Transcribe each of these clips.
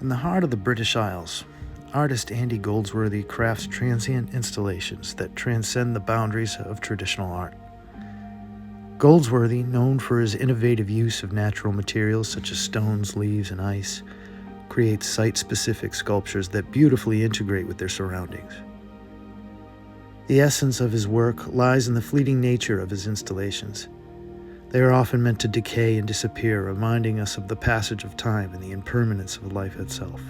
In the heart of the British Isles, artist Andy Goldsworthy crafts transient installations that transcend the boundaries of traditional art. Goldsworthy, known for his innovative use of natural materials such as stones, leaves, and ice, creates site-specific sculptures that beautifully integrate with their surroundings. The essence of his work lies in the fleeting nature of his installations. They are often meant to decay and disappear, reminding us of the passage of time and the impermanence of life itself.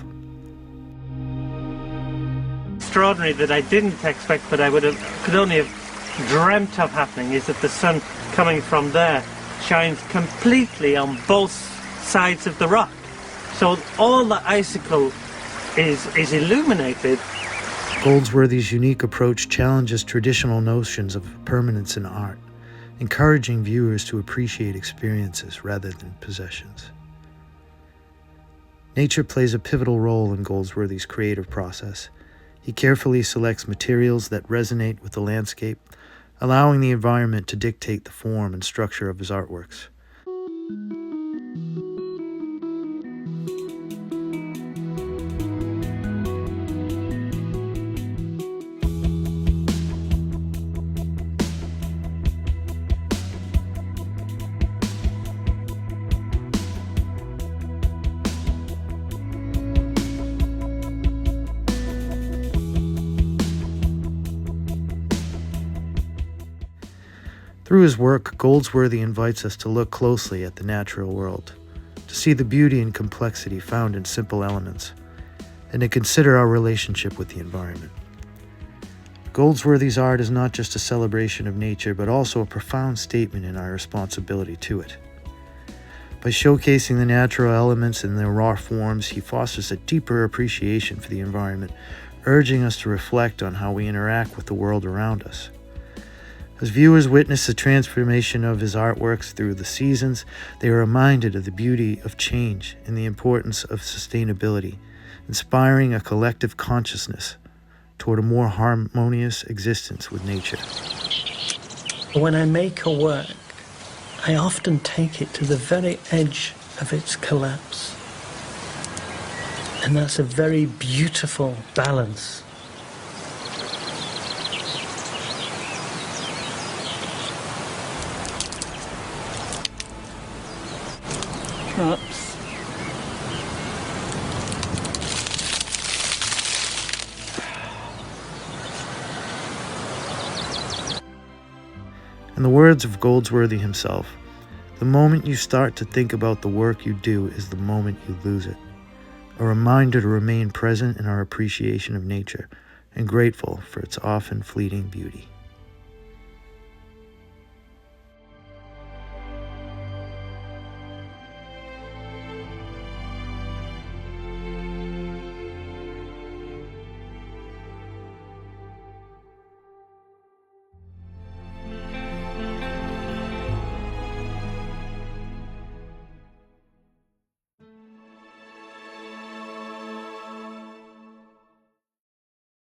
Extraordinary that I didn't expect, but could only have dreamt of happening, is that the sun coming from there shines completely on both sides of the rock. So all the icicle is illuminated. Goldsworthy's unique approach challenges traditional notions of permanence in art, encouraging viewers to appreciate experiences rather than possessions. Nature plays a pivotal role in Goldsworthy's creative process. He carefully selects materials that resonate with the landscape, allowing the environment to dictate the form and structure of his artworks. Through his work, Goldsworthy invites us to look closely at the natural world, to see the beauty and complexity found in simple elements, and to consider our relationship with the environment. Goldsworthy's art is not just a celebration of nature, but also a profound statement in our responsibility to it. By showcasing the natural elements in their raw forms, he fosters a deeper appreciation for the environment, urging us to reflect on how we interact with the world around us. As viewers witness the transformation of his artworks through the seasons, they are reminded of the beauty of change and the importance of sustainability, inspiring a collective consciousness toward a more harmonious existence with nature. When I make a work, I often take it to the very edge of its collapse. And that's a very beautiful balance. Oops. In the words of Goldsworthy himself, the moment you start to think about the work you do is the moment you lose it. A reminder to remain present in our appreciation of nature and grateful for its often fleeting beauty.